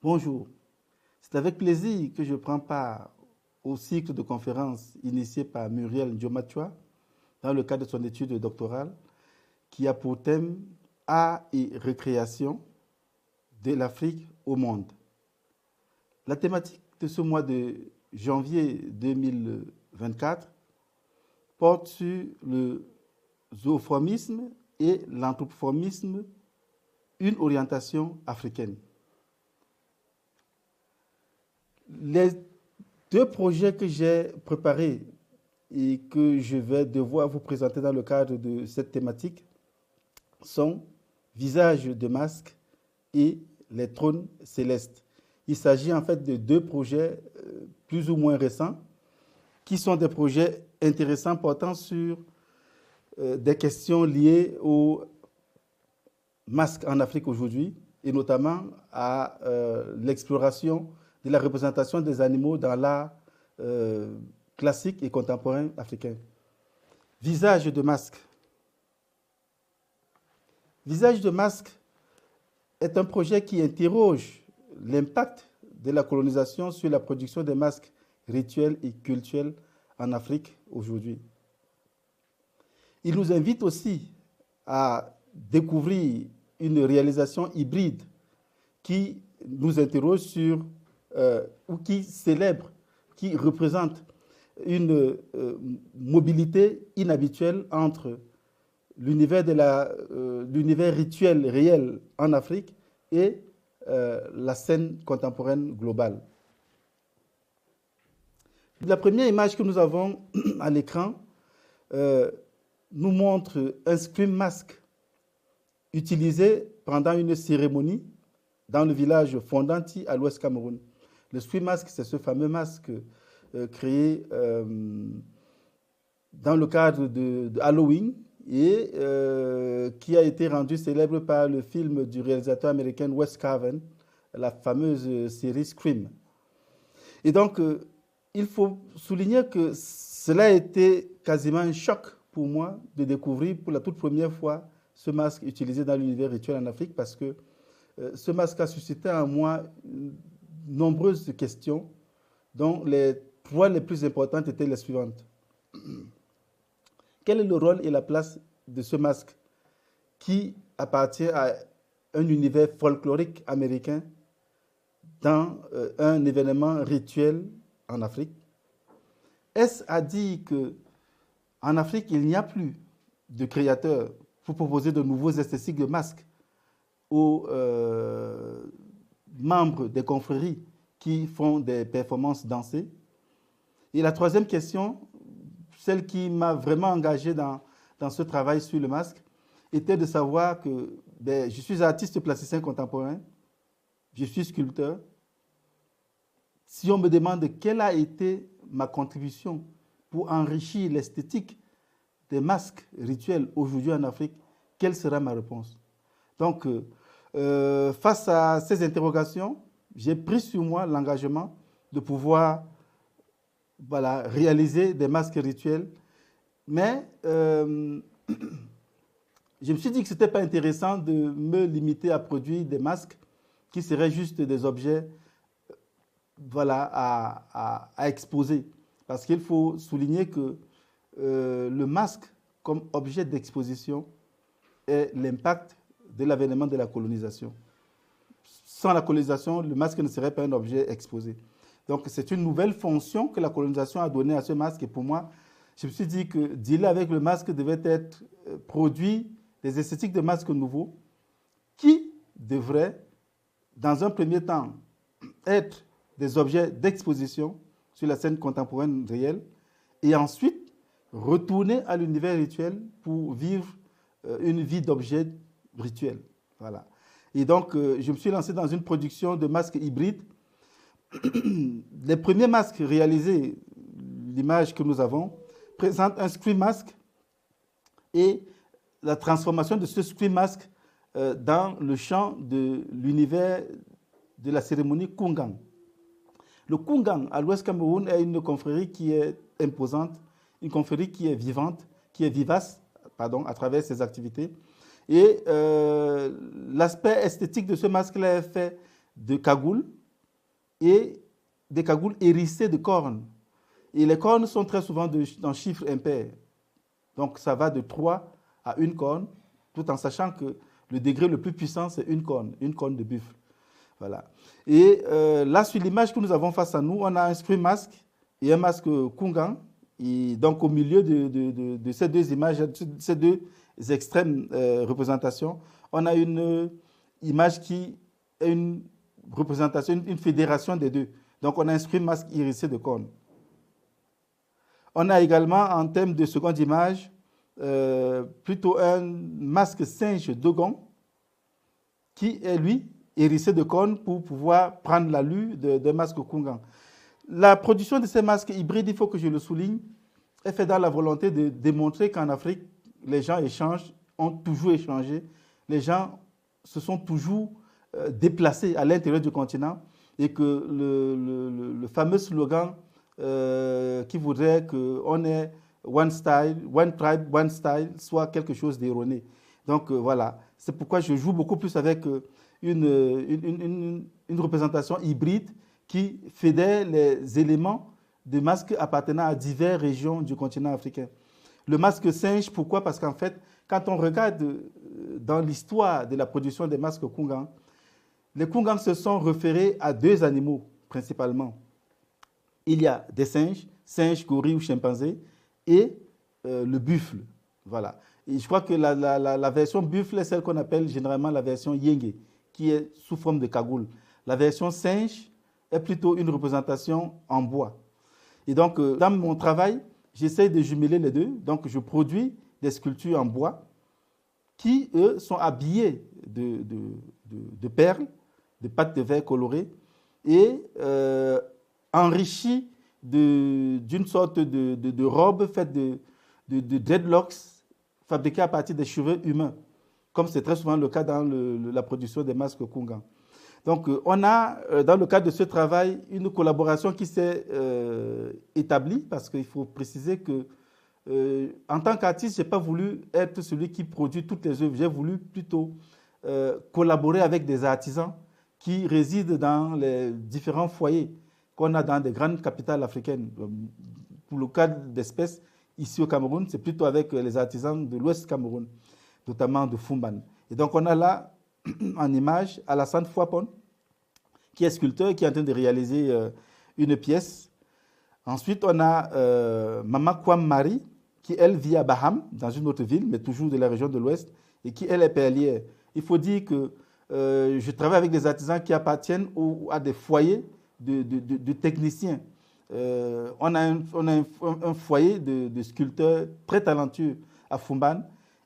Bonjour, c'est avec plaisir que je prends part au cycle de conférences initié par Muriel Ndiomachua dans le cadre de son étude doctorale qui a pour thème Art et récréation de l'Afrique au monde. La thématique de ce mois de janvier 2024 porte sur le zooformisme et l'anthropoformisme, une orientation africaine. Les deux projets que j'ai préparés et que je vais devoir vous présenter dans le cadre de cette thématique sont Visage de masque et Les trônes célestes. Il s'agit en fait de deux projets plus ou moins récents qui sont des projets intéressants portant sur des questions liées au masque en Afrique aujourd'hui et notamment à l'exploration de la représentation des animaux dans l'art classique et contemporain africain. Visage de masque. Visage de masque est un projet qui interroge l'impact de la colonisation sur la production des masques rituels et cultuels en Afrique aujourd'hui. Il nous invite aussi à découvrir une réalisation hybride qui nous interroge sur ou qui célèbre, qui représente une mobilité inhabituelle entre l'univers rituel réel en Afrique et la scène contemporaine globale. La première image que nous avons à l'écran nous montre un scream mask utilisé pendant une cérémonie dans le village Fondanti à l'ouest Cameroun. Le scream mask, c'est ce fameux masque créé dans le cadre de Halloween et qui a été rendu célèbre par le film du réalisateur américain Wes Craven, la fameuse série Scream. Et donc, il faut souligner que cela a été quasiment un choc pour moi de découvrir pour la toute première fois ce masque utilisé dans l'univers rituel en Afrique parce que ce masque a suscité en moi nombreuses questions dont les trois les plus importantes étaient les suivantes. Quel est le rôle et la place de ce masque qui appartient à un univers folklorique américain dans un événement rituel en Afrique? Est-ce à dire qu'en Afrique, il n'y a plus de créateurs pour proposer de nouveaux esthétiques de masques aux membres des confréries qui font des performances dansées? Et la troisième question, celle qui m'a vraiment engagé dans ce travail sur le masque, était de savoir que je suis artiste plasticien contemporain, je suis sculpteur. Si on me demande quelle a été ma contribution pour enrichir l'esthétique des masques rituels aujourd'hui en Afrique, quelle sera ma réponse? Donc, face à ces interrogations, j'ai pris sur moi l'engagement de pouvoir réaliser des masques rituels. Mais je me suis dit que ce n'était pas intéressant de me limiter à produire des masques qui seraient juste des objets à exposer. Parce qu'il faut souligner que le masque, comme objet d'exposition, est l'impact de l'avènement de la colonisation. Sans la colonisation, le masque ne serait pas un objet exposé. Donc, c'est une nouvelle fonction que la colonisation a donnée à ce masque. Et pour moi, je me suis dit que dealer avec le masque devait être produit des esthétiques de masques nouveaux qui devraient, dans un premier temps, être des objets d'exposition sur la scène contemporaine réelle et ensuite retourner à l'univers rituel pour vivre une vie d'objets rituels. Voilà. Et donc, je me suis lancé dans une production de masques hybrides. Les premiers masques réalisés, l'image que nous avons, présentent un scream mask et la transformation de ce scream mask dans le champ de l'univers de la cérémonie Kungang. Le Kungang, à l'ouest Cameroun, est une confrérie qui est imposante, une confrérie qui est vivante, qui est vivace, à travers ses activités. Et l'aspect esthétique de ce masque-là est fait de cagoules et des cagoules hérissées de cornes. Et les cornes sont très souvent en chiffres impairs. Donc ça va de 3 à 1 corne, tout en sachant que le degré le plus puissant, c'est une corne de buffle. Voilà. Et là, sur l'image que nous avons face à nous, on a un spray masque et un masque Kungan. Et donc au milieu de ces deux images, ces deux extrêmes représentations, on a une image qui est une représentation, une fédération des deux. Donc on a un spray masque hérissé de cornes. On a également, en termes de seconde image, plutôt un masque singe Dogon qui est, lui, hérissé de cornes pour pouvoir prendre l'allure d'un masque Kungan. La production de ces masques hybrides, il faut que je le souligne, est faite dans la volonté de démontrer qu'en Afrique, les gens échangent, ont toujours échangé, les gens se sont toujours déplacés à l'intérieur du continent et que le fameux slogan qui voudrait qu'on ait one style, one tribe, one style, soit quelque chose d'erroné. Donc voilà, c'est pourquoi je joue beaucoup plus avec une représentation hybride qui fédère les éléments de masques appartenant à diverses régions du continent africain. Le masque singe, pourquoi? Parce qu'en fait, quand on regarde dans l'histoire de la production des masques Kungan, les Kungan se sont référés à deux animaux principalement. Il y a des singes, gorilles ou chimpanzés, et le buffle. Voilà. Et je crois que la version buffle est celle qu'on appelle généralement la version yenge, qui est sous forme de cagoule. La version singe est plutôt une représentation en bois. Et donc, dans mon travail, j'essaie de jumeler les deux. Donc, je produis des sculptures en bois qui, eux, sont habillées de perles, de pâte de verre colorées et enrichies d'une sorte de robe faite de dreadlocks fabriquée à partir des cheveux humains, comme c'est très souvent le cas dans la production des masques Kungan. Donc, on a, dans le cadre de ce travail, une collaboration qui s'est établie, parce qu'il faut préciser que, en tant qu'artiste, je n'ai pas voulu être celui qui produit toutes les œuvres. J'ai voulu plutôt collaborer avec des artisans qui résident dans les différents foyers qu'on a dans des grandes capitales africaines. Pour le cas d'espèces, ici au Cameroun, c'est plutôt avec les artisans de l'Ouest Cameroun, notamment de Fumban. Et donc, on a là, en image, Alassane Fouapon, qui est sculpteur et qui est en train de réaliser une pièce. Ensuite, on a Mama Kwam Marie, qui, elle, vit à Baham, dans une autre ville, mais toujours de la région de l'Ouest, et qui, elle, est perlière. Il faut dire que je travaille avec des artisans qui appartiennent à des foyers de techniciens. On a un foyer de sculpteurs très talentueux à Fumban.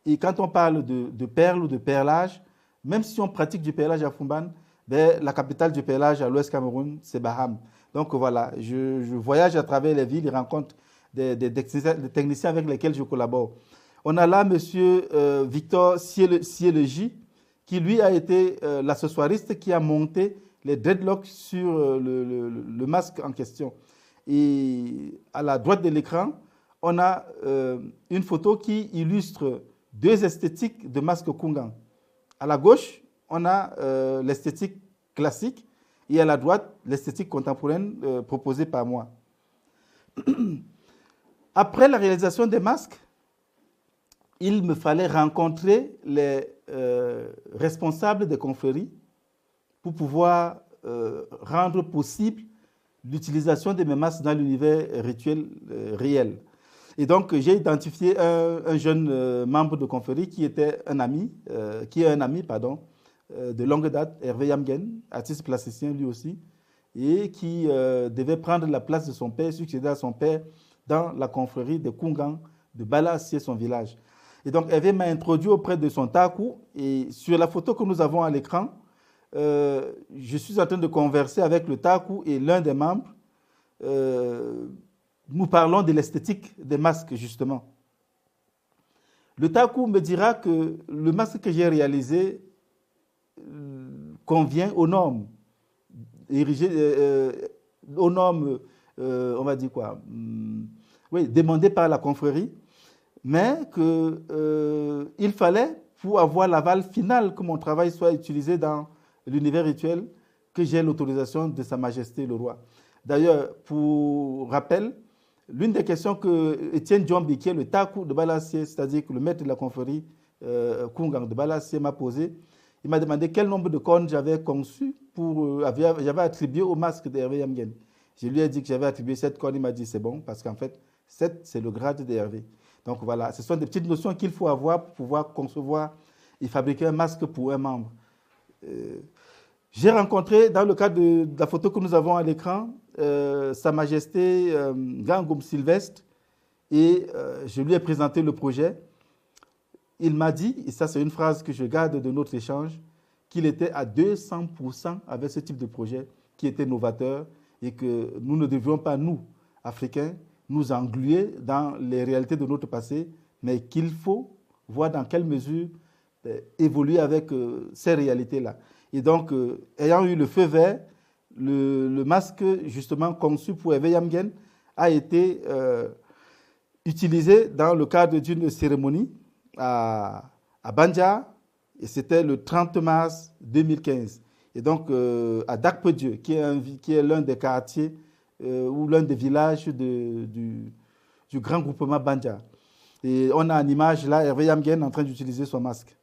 Et quand on parle de perles ou de perlage, même si on pratique du perlage à Fumban, ben, la capitale du perlage à l'Ouest Cameroun, c'est Baham. Donc voilà, je voyage à travers les villes et rencontre des techniciens avec lesquels je collabore. On a là M. Victor Sieleji, qui lui a été l'accessoiriste qui a monté les dreadlocks sur le masque en question. Et à la droite de l'écran, on a une photo qui illustre deux esthétiques de masque Kungan. À la gauche, on a l'esthétique classique et à la droite, l'esthétique contemporaine proposée par moi. Après la réalisation des masques, il me fallait rencontrer les responsables des confréries pour pouvoir rendre possible l'utilisation de mes masques dans l'univers rituel réel. Et donc, j'ai identifié un jeune membre de confrérie qui est un ami de longue date, Hervé Yamgen, artiste plasticien lui aussi, et qui devait prendre la place de son père, succéder à son père dans la confrérie de Kungan de Bala-Assié, son village. Et donc, Hervé m'a introduit auprès de son takou, et sur la photo que nous avons à l'écran, je suis en train de converser avec le takou et l'un des membres. Nous parlons de l'esthétique des masques, justement. Le takou me dira que le masque que j'ai réalisé convient aux normes, aux normes, on va dire quoi, oui, demandées par la confrérie, mais qu'il fallait, pour avoir l'aval final que mon travail soit utilisé dans l'univers rituel, que j'ai l'autorisation de Sa Majesté le Roi. D'ailleurs, pour rappel, l'une des questions que Étienne Djombi, qui est le Taku de Balassié, c'est-à-dire que le maître de la confrérie Koungang de Balassié, m'a posé, il m'a demandé quel nombre de cornes j'avais conçu j'avais attribué au masque d'Hervé Yamgen. Je lui ai dit que j'avais attribué 7 cornes, il m'a dit c'est bon, parce qu'en fait, 7, c'est le grade d'Hervé. Donc voilà, ce sont des petites notions qu'il faut avoir pour pouvoir concevoir et fabriquer un masque pour un membre. J'ai rencontré, dans le cadre de la photo que nous avons à l'écran, Sa Majesté Gangoum Sylvestre, et je lui ai présenté le projet. Il m'a dit, et ça c'est une phrase que je garde de notre échange, qu'il était à 200% avec ce type de projet qui était novateur et que nous ne devions pas, nous, Africains, nous engluer dans les réalités de notre passé, mais qu'il faut voir dans quelle mesure évoluer avec ces réalités-là. Et donc, ayant eu le feu vert, le masque justement conçu pour Hervé Yamgen a été utilisé dans le cadre d'une cérémonie à Banja, et c'était le 30 mars 2015. Et donc, à Dakpedieu, qui est l'un des quartiers ou l'un des villages du grand groupement Banja. Et on a en image là Hervé Yamgen en train d'utiliser son masque.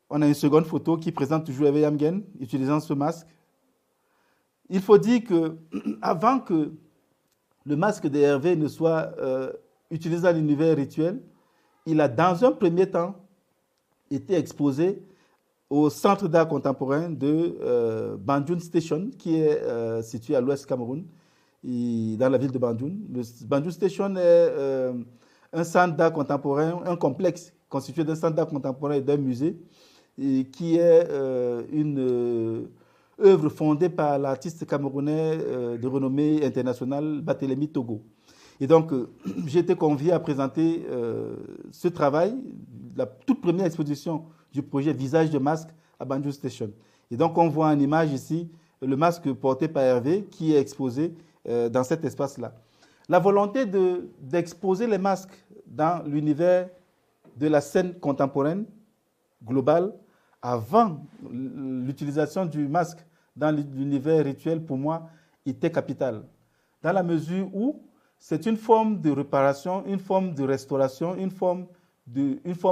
On a une seconde photo qui présente toujours Hervé Yamgen utilisant ce masque. Il faut dire qu'avant que le masque de Hervé ne soit utilisé dans l'univers rituel, il a dans un premier temps été exposé au Centre d'art contemporain de Banjul Station, qui est situé à l'ouest Cameroun, dans la ville de Banjul. Le Banjul Station est un centre d'art contemporain, un complexe constitué d'un centre d'art contemporain et d'un musée, et qui est une œuvre fondée par l'artiste camerounais de renommée internationale Barthélemy Togo. Et donc, j'ai été convié à présenter ce travail, la toute première exposition du projet Visage de masque à Banjul Station. Et donc, on voit en image ici le masque porté par Hervé qui est exposé dans cet espace-là. La volonté d'exposer les masques dans l'univers de la scène contemporaine globale, avant l'utilisation du masque dans l'univers rituel, pour moi, était capitale. Dans la mesure où c'est une forme de réparation, une forme de restauration, une forme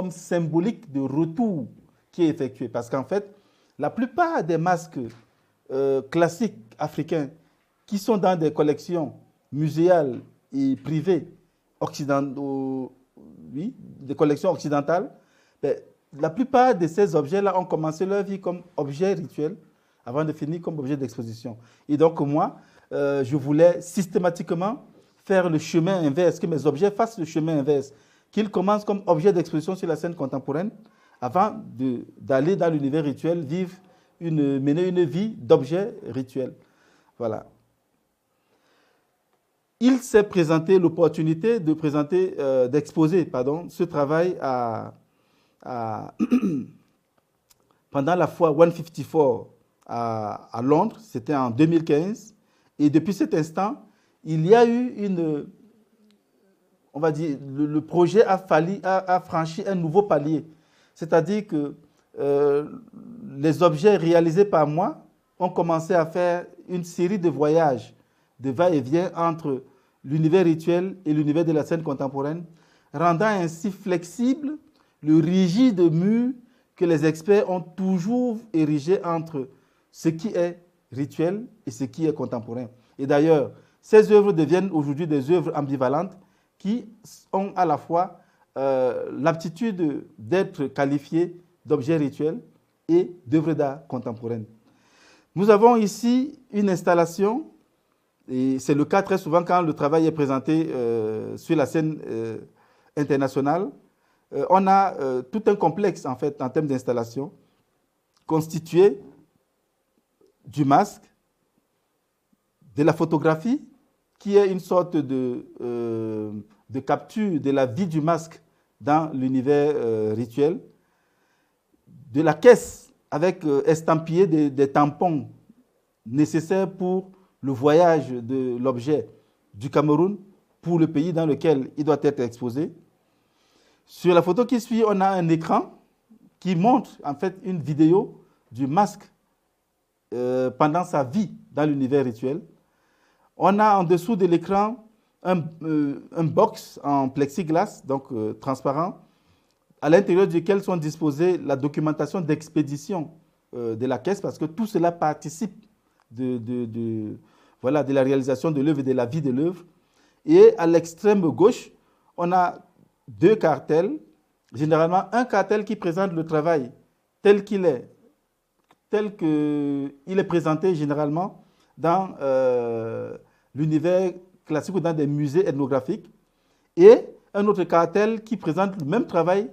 symbolique de retour qui est effectuée. Parce qu'en fait, la plupart des masques classiques africains qui sont dans des collections muséales et privées des collections occidentales, la plupart de ces objets-là ont commencé leur vie comme objets rituels avant de finir comme objet d'exposition. Et donc moi, je voulais systématiquement faire le chemin inverse, que mes objets fassent le chemin inverse, qu'ils commencent comme objet d'exposition sur la scène contemporaine avant d'aller dans l'univers rituel, mener une vie d'objet rituel. Voilà. Il s'est présenté l'opportunité d'exposer ce travail pendant la foire 154 à Londres, c'était en 2015. Et depuis cet instant, il y a eu on va dire, le projet a franchi un nouveau palier. C'est-à-dire que les objets réalisés par moi ont commencé à faire une série de voyages, de va-et-vient entre l'univers rituel et l'univers de la scène contemporaine, rendant ainsi flexible le rigide mur que les experts ont toujours érigé entre ce qui est rituel et ce qui est contemporain. Et d'ailleurs, ces œuvres deviennent aujourd'hui des œuvres ambivalentes qui ont à la fois l'aptitude d'être qualifiées d'objets rituels et d'œuvres d'art contemporaines. Nous avons ici une installation, et c'est le cas très souvent quand le travail est présenté sur la scène internationale. On a tout un complexe en fait en termes d'installation constitué du masque, de la photographie, qui est une sorte de capture de la vie du masque dans l'univers rituel, de la caisse avec estampillé des tampons nécessaires pour le voyage de l'objet du Cameroun pour le pays dans lequel il doit être exposé. Sur la photo qui suit, on a un écran qui montre en fait une vidéo du masque pendant sa vie dans l'univers rituel. On a en dessous de l'écran un box en plexiglas, donc transparent, à l'intérieur duquel sont disposées la documentation d'expédition de la caisse, parce que tout cela participe voilà, de la réalisation de l'œuvre et de la vie de l'œuvre. Et à l'extrême gauche, on a deux cartels, généralement un cartel qui présente le travail tel qu'il est présenté généralement dans l'univers classique ou dans des musées ethnographiques, et un autre cartel qui présente le même travail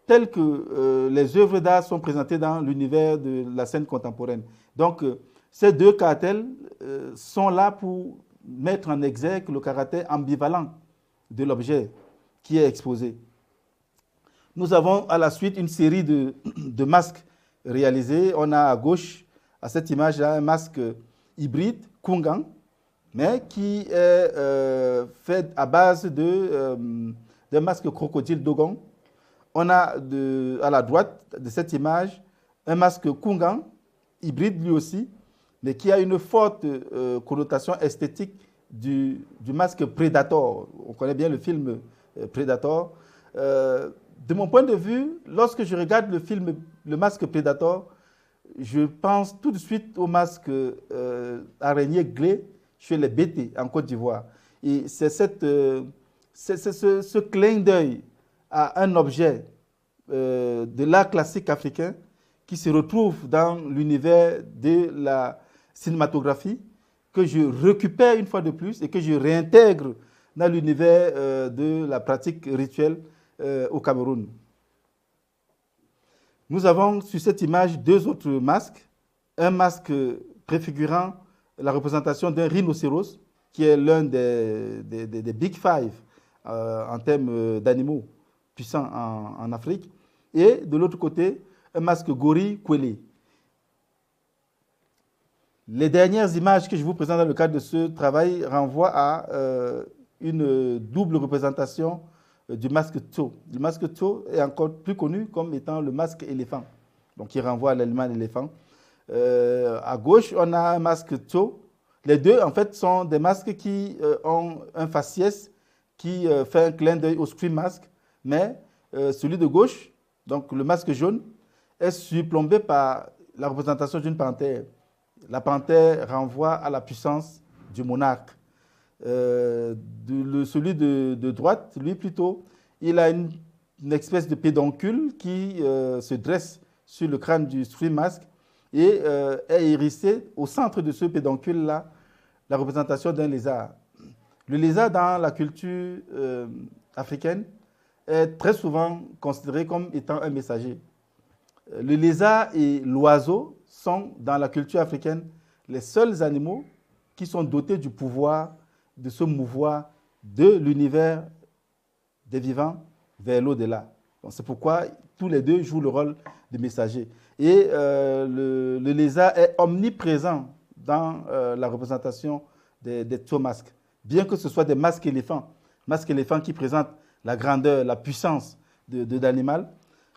tel que les œuvres d'art sont présentées dans l'univers de la scène contemporaine. Donc, ces deux cartels sont là pour mettre en exergue le caractère ambivalent de l'objet qui est exposé. Nous avons à la suite une série de masques réalisés. On a à gauche, à cette image-là, un masque hybride, Kungang, mais qui est fait à base d'un masque crocodile Dogon. On a à la droite de cette image un masque Kungang, hybride lui aussi, mais qui a une forte connotation esthétique du masque Predator. On connaît bien le film Predator. De mon point de vue, lorsque je regarde le film Le Masque Predator, je pense tout de suite au masque araignée Glé chez les Bété en Côte d'Ivoire. Et c'est ce clin d'œil à un objet de l'art classique africain qui se retrouve dans l'univers de la cinématographie, que je récupère une fois de plus et que je réintègre dans l'univers de la pratique rituelle au Cameroun. Nous avons sur cette image deux autres masques. Un masque préfigurant la représentation d'un rhinocéros, qui est l'un des Big Five en termes d'animaux puissants en Afrique. Et de l'autre côté, un masque gorille Kwélé. Les dernières images que je vous présente dans le cadre de ce travail renvoient à une double représentation du masque Tso. Le masque Tso est encore plus connu comme étant le masque éléphant, donc qui renvoie à l'élément d'éléphant. À gauche, on a un masque Tso. Les deux, en fait, sont des masques qui ont un faciès qui fait un clin d'œil au Scream Mask, mais celui de gauche, donc le masque jaune, est surplombé par la représentation d'une panthère. La panthère renvoie à la puissance du monarque. Celui de droite, lui plutôt, il a une espèce de pédoncule qui se dresse sur le crâne du Scream Mask et est hérissé au centre de ce pédoncule-là, la représentation d'un lézard. Le lézard, dans la culture africaine, est très souvent considéré comme étant un messager. Le lézard et l'oiseau sont, dans la culture africaine, les seuls animaux qui sont dotés du pouvoir de se mouvoir de l'univers des vivants vers l'au-delà. C'est pourquoi tous les deux jouent le rôle de messager. Et le lézard est omniprésent dans la représentation des Tso-masques, bien que ce soit des masques éléphants qui présentent la grandeur, la puissance d'animal,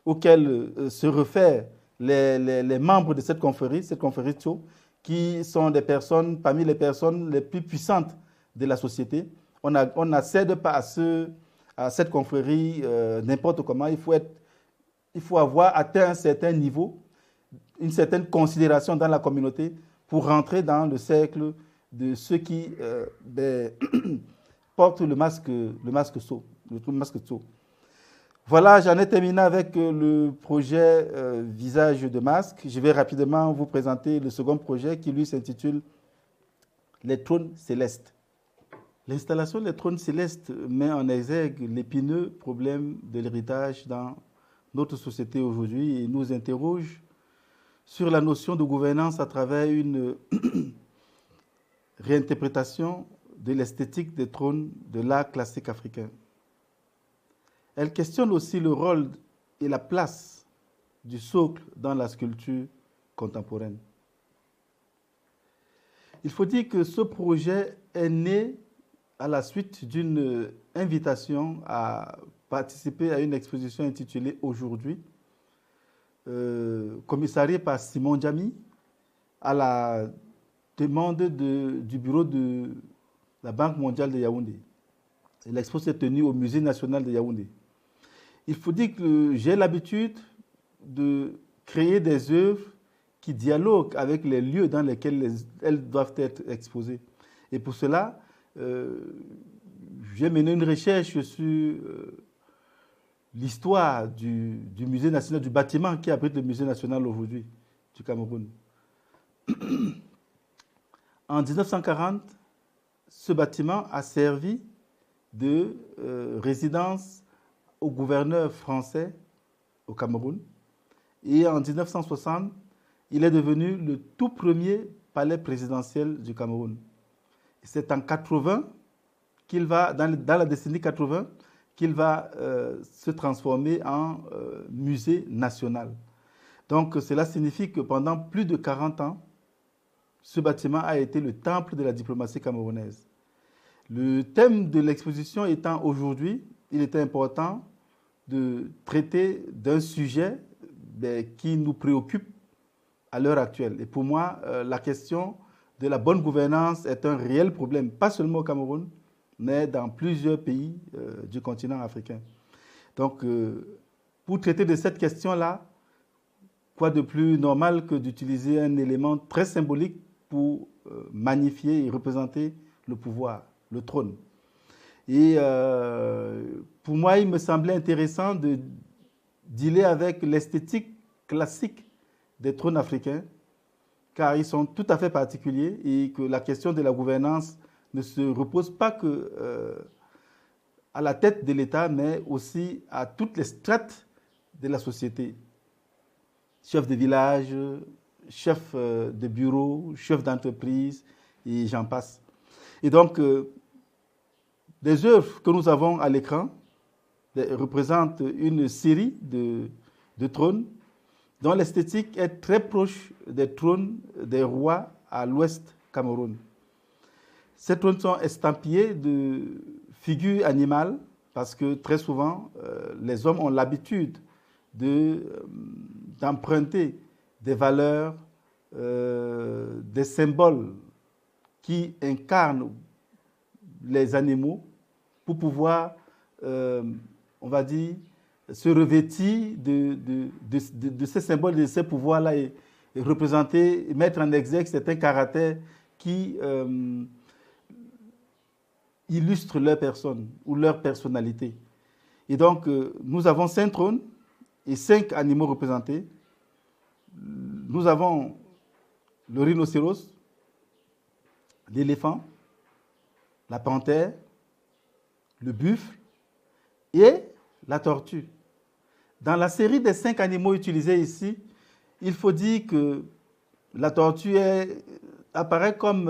auxquels se réfèrent les membres de cette confrérie Tso, qui sont des personnes, parmi les personnes les plus puissantes de la société. On n'accède pas à cette confrérie n'importe comment. Il faut avoir atteint un certain niveau, une certaine considération dans la communauté pour rentrer dans le cercle de ceux qui portent le masque Tso. Voilà, j'en ai terminé avec le projet Visage de masque. Je vais rapidement vous présenter le second projet qui, lui, s'intitule Les trônes célestes. L'installation des trônes célestes met en exergue l'épineux problème de l'héritage dans notre société aujourd'hui et nous interroge sur la notion de gouvernance à travers une réinterprétation de l'esthétique des trônes de l'art classique africain. Elle questionne aussi le rôle et la place du socle dans la sculpture contemporaine. Il faut dire que ce projet est né à la suite d'une invitation à participer à une exposition intitulée Aujourd'hui, commissariée par Simon Djami, à la demande du bureau de la Banque mondiale de Yaoundé. L'expo s'est tenue au Musée national de Yaoundé. Il faut dire que j'ai l'habitude de créer des œuvres qui dialoguent avec les lieux dans lesquels elles doivent être exposées. Et pour cela, j'ai mené une recherche sur l'histoire du Musée national, du bâtiment qui abrite le Musée national aujourd'hui du Cameroun. En 1940, ce bâtiment a servi de résidence au gouverneur français au Cameroun. Et en 1960, il est devenu le tout premier palais présidentiel du Cameroun. C'est en 80 qu'il va, dans la décennie 80, qu'il va se transformer en musée national. Donc cela signifie que pendant plus de 40 ans, ce bâtiment a été le temple de la diplomatie camerounaise. Le thème de l'exposition étant aujourd'hui, il était important de traiter d'un sujet qui nous préoccupe à l'heure actuelle. Et pour moi, la question de la bonne gouvernance est un réel problème, pas seulement au Cameroun, mais dans plusieurs pays du continent africain. Donc, pour traiter de cette question-là, quoi de plus normal que d'utiliser un élément très symbolique pour magnifier et représenter le pouvoir, le trône. Et pour moi, il me semblait intéressant de dealer avec l'esthétique classique des trônes africains, car ils sont tout à fait particuliers et que la question de la gouvernance ne se repose pas que à la tête de l'État, mais aussi à toutes les strates de la société. Chef de village, chef de bureau, chef d'entreprise, et j'en passe. Et donc, les œuvres que nous avons à l'écran représentent une série de trônes dont l'esthétique est très proche des trônes des rois à l'ouest Cameroun. Ces trônes sont estampillés de figures animales parce que très souvent, les hommes ont l'habitude d'emprunter des valeurs, des symboles qui incarnent les animaux pour pouvoir, on va dire, se revêtir de ces symboles, de ces pouvoirs-là et représenter, mettre en exergue certains caractères qui illustrent leur personne ou leur personnalité. Et donc, nous avons 5 trônes et 5 animaux représentés. Nous avons le rhinocéros, l'éléphant, la panthère, le buffle et la tortue. Dans la série des 5 animaux utilisés ici, il faut dire que la tortue apparaît comme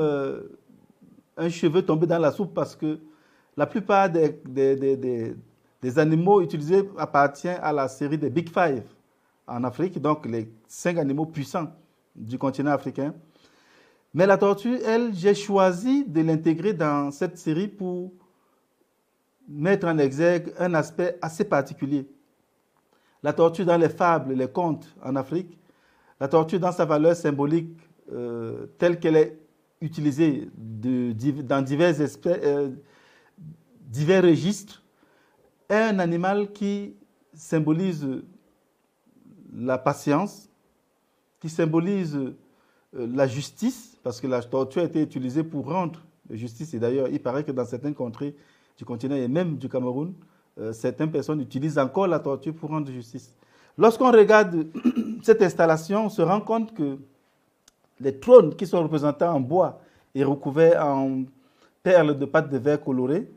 un cheveu tombé dans la soupe parce que la plupart des animaux utilisés appartiennent à la série des Big Five en Afrique, donc les 5 animaux puissants du continent africain. Mais la tortue, elle, j'ai choisi de l'intégrer dans cette série pour mettre en exergue un aspect assez particulier. La tortue dans les fables, les contes en Afrique, la tortue dans sa valeur symbolique telle qu'elle est utilisée dans divers registres, est un animal qui symbolise la patience, qui symbolise la justice, parce que la tortue a été utilisée pour rendre justice. Et d'ailleurs, il paraît que dans certaines contrées du continent et même du Cameroun, certaines personnes utilisent encore la tortue pour rendre justice. Lorsqu'on regarde cette installation, on se rend compte que les trônes qui sont représentés en bois et recouverts en perles de pâte de verre colorées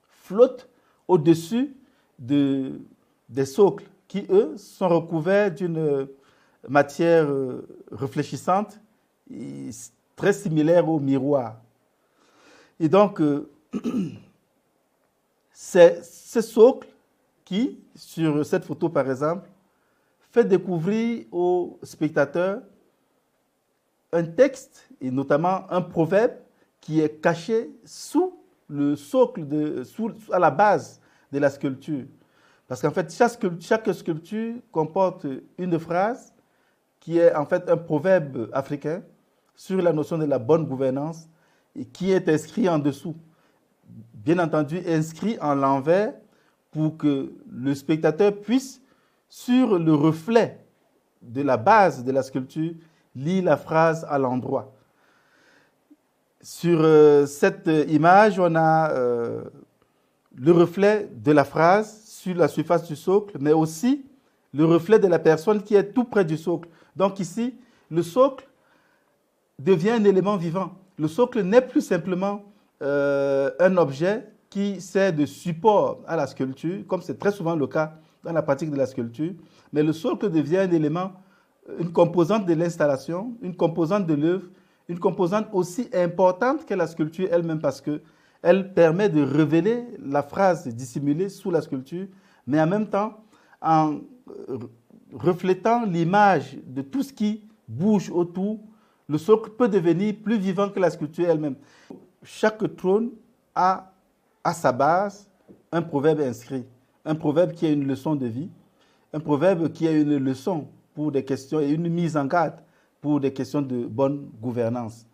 flottent au-dessus des socles qui, eux, sont recouverts d'une matière réfléchissante et très similaire au miroir. Et donc, c'est ce socle qui, sur cette photo par exemple, fait découvrir aux spectateurs un texte et notamment un proverbe qui est caché sous le socle, à la base de la sculpture. Parce qu'en fait, chaque sculpture comporte une phrase qui est en fait un proverbe africain sur la notion de la bonne gouvernance et qui est inscrit en dessous. Bien entendu, inscrit en l'envers pour que le spectateur puisse, sur le reflet de la base de la sculpture, lire la phrase à l'endroit. Sur cette image, on a le reflet de la phrase sur la surface du socle, mais aussi le reflet de la personne qui est tout près du socle. Donc ici, le socle devient un élément vivant. Le socle n'est plus simplement un objet qui sert de support à la sculpture, comme c'est très souvent le cas dans la pratique de la sculpture, mais le socle devient un élément, une composante de l'installation, une composante de l'œuvre, une composante aussi importante que la sculpture elle-même parce qu'elle permet de révéler la phrase dissimulée sous la sculpture, mais en même temps, en reflétant l'image de tout ce qui bouge autour, le socle peut devenir plus vivant que la sculpture elle-même. Chaque trône a à sa base un proverbe inscrit, un proverbe qui a une leçon de vie, un proverbe qui a une leçon pour des questions et une mise en garde pour des questions de bonne gouvernance.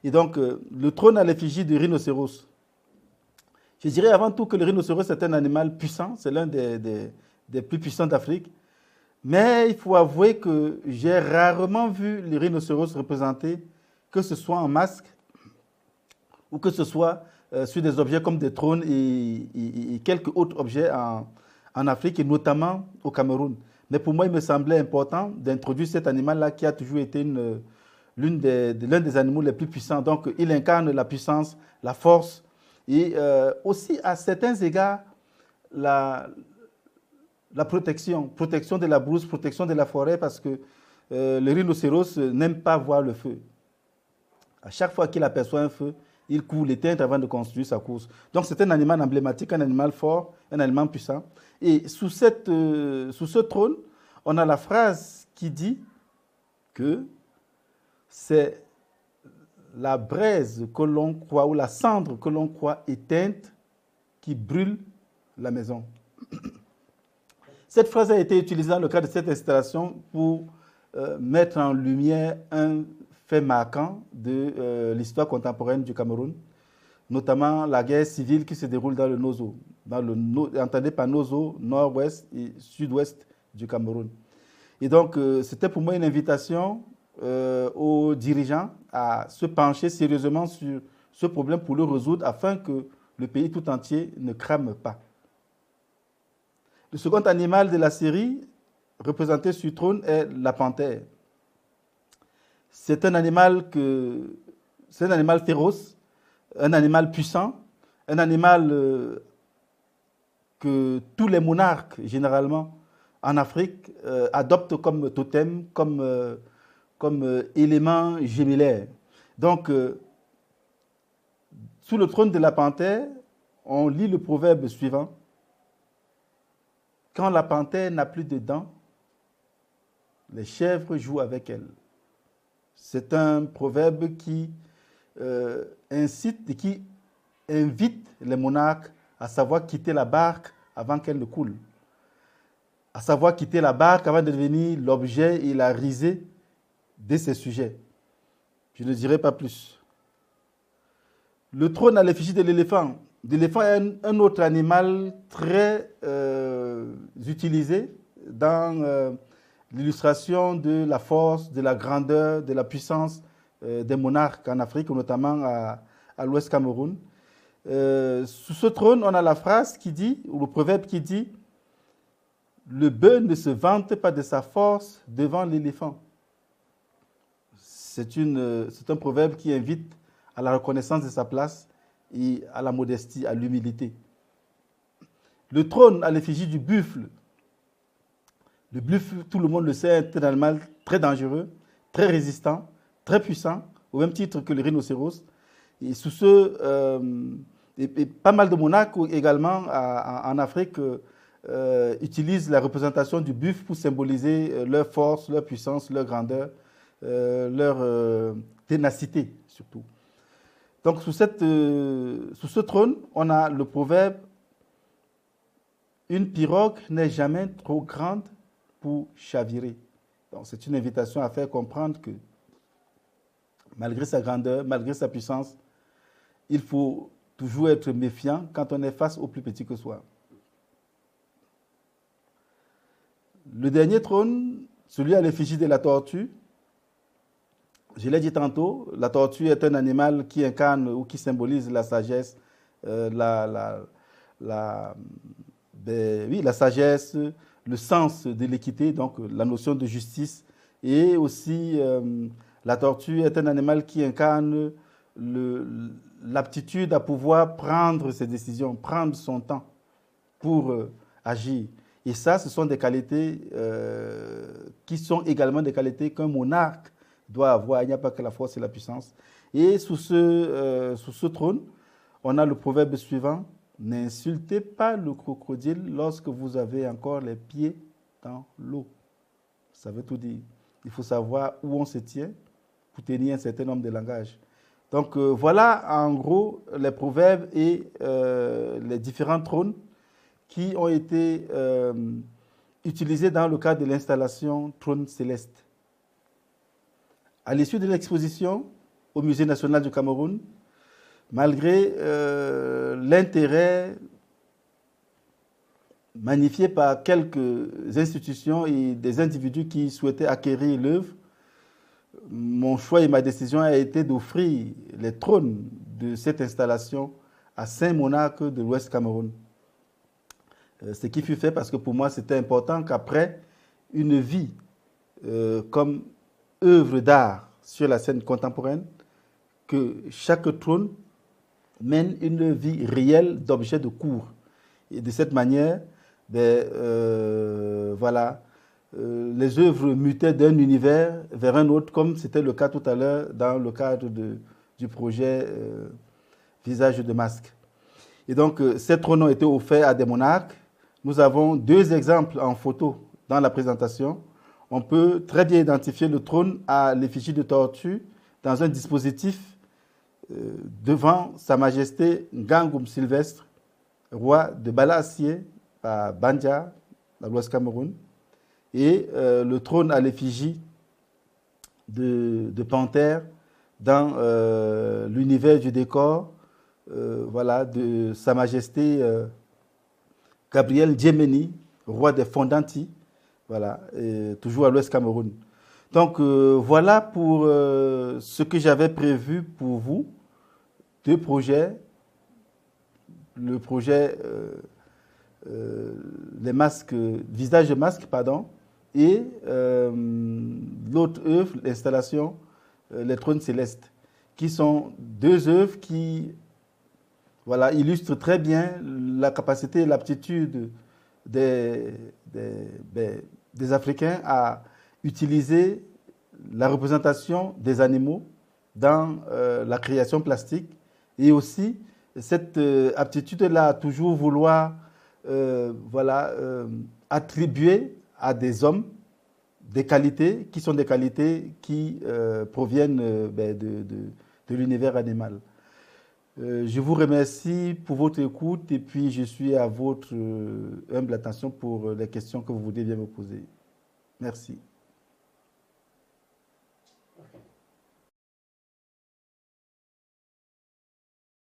Et donc, le trône à l'effigie du rhinocéros. Je dirais avant tout que le rhinocéros est un animal puissant, c'est l'un des plus puissants d'Afrique. Mais il faut avouer que j'ai rarement vu les rhinocéros représentés, que ce soit en masque ou que ce soit sur des objets comme des trônes et quelques autres objets en Afrique et notamment au Cameroun. Mais pour moi, il me semblait important d'introduire cet animal-là qui a toujours été l'un des animaux les plus puissants. Donc, il incarne la puissance, la force et aussi, à certains égards, la protection de la brousse, protection de la forêt, parce que le rhinocéros n'aime pas voir le feu. À chaque fois qu'il aperçoit un feu, il court l'éteindre avant de construire sa course. Donc c'est un animal emblématique, un animal fort, un animal puissant. Et sous ce trône, on a la phrase qui dit que c'est la braise que l'on croit, ou la cendre que l'on croit éteinte, qui brûle la maison. Cette phrase a été utilisée dans le cadre de cette installation pour mettre en lumière un fait marquant de l'histoire contemporaine du Cameroun, notamment la guerre civile qui se déroule dans le Nozo, entendez par Nozo, nord-ouest et sud-ouest du Cameroun. Et donc, c'était pour moi une invitation aux dirigeants à se pencher sérieusement sur ce problème pour le résoudre afin que le pays tout entier ne crame pas. Le second animal de la série, représenté sur trône, est la panthère. C'est un animal féroce, un animal puissant, un animal que tous les monarques, généralement, en Afrique, adoptent comme totem, comme élément gémellaire. Donc, sous le trône de la panthère, on lit le proverbe suivant. Quand la panthère n'a plus de dents, les chèvres jouent avec elle. C'est un proverbe qui incite et qui invite les monarques à savoir quitter la barque avant qu'elle ne coule, à savoir quitter la barque avant de devenir l'objet et la risée de ses sujets. Je ne dirai pas plus. Le trône à l'effigie de l'éléphant. L'éléphant est un autre animal très utilisé dans l'illustration de la force, de la grandeur, de la puissance des monarques en Afrique, notamment à l'ouest Cameroun. Sous ce trône, on a la phrase qui dit, ou le proverbe qui dit, « Le bœuf ne se vante pas de sa force devant l'éléphant ». C'est un proverbe qui invite à la reconnaissance de sa place et à la modestie, à l'humilité. Le trône à l'effigie du buffle. Le buffle, tout le monde le sait, est un animal très dangereux, très résistant, très puissant, au même titre que le rhinocéros. Et sous et pas mal de monarques également en Afrique utilisent la représentation du buffle pour symboliser leur force, leur puissance, leur grandeur, leur ténacité surtout. Donc sous ce trône, on a le proverbe « Une pirogue n'est jamais trop grande pour chavirer ». Donc c'est une invitation à faire comprendre que malgré sa grandeur, malgré sa puissance, il faut toujours être méfiant quand on est face au plus petit que soi. Le dernier trône, celui à l'effigie de la tortue, je l'ai dit tantôt, la tortue est un animal qui incarne ou qui symbolise la sagesse, la sagesse, le sens de l'équité, donc la notion de justice. Et aussi, la tortue est un animal qui incarne l'aptitude à pouvoir prendre ses décisions, prendre son temps pour agir. Et ça, ce sont des qualités qui sont également des qualités qu'un monarque doit avoir. Il n'y a pas que la force et la puissance. Et sous ce trône, on a le proverbe suivant: n'insultez pas le crocodile lorsque vous avez encore les pieds dans l'eau. Ça veut tout dire. Il faut savoir où on se tient pour tenir un certain nombre de langages. Donc voilà en gros les proverbes et les différents trônes qui ont été utilisés dans le cadre de l'installation Trône Céleste. À l'issue de l'exposition au Musée national du Cameroun, malgré l'intérêt magnifié par quelques institutions et des individus qui souhaitaient acquérir l'œuvre, mon choix et ma décision a été d'offrir les trônes de cette installation à 5 monarques de l'Ouest Cameroun. Ce qui fut fait parce que pour moi, c'était important qu'après une vie comme œuvre d'art sur la scène contemporaine, que chaque trône mène une vie réelle d'objet de cours. Et de cette manière, voilà, les œuvres mutaient d'un univers vers un autre, comme c'était le cas tout à l'heure dans le cadre du projet Visage de masque. Et donc, ces trônes ont été offerts à des monarques. Nous avons 2 exemples en photo dans la présentation. On peut très bien identifier le trône à l'effigie de tortue dans un dispositif devant Sa Majesté Ngangum Sylvestre, roi de Balassier, à Bandia, dans l'Ouest Cameroun, et le trône à l'effigie de panthère dans l'univers du décor, voilà, de Sa Majesté Gabriel Djemeni, roi des Fondanti, voilà, toujours à l'Ouest Cameroun. Donc voilà pour ce que j'avais prévu pour vous. 2 projets. Le projet les masques, visage de masque, pardon, et l'autre œuvre, l'installation Les Trônes Célestes, qui sont 2 œuvres qui voilà, illustrent très bien la capacité et l'aptitude des Africains à utiliser la représentation des animaux dans la création plastique, et aussi cette aptitude-là à toujours vouloir voilà, attribuer à des hommes des qualités qui sont des qualités qui proviennent de l'univers animal. Je vous remercie pour votre écoute et puis je suis à votre humble attention pour les questions que vous voudrez bien me poser. Merci.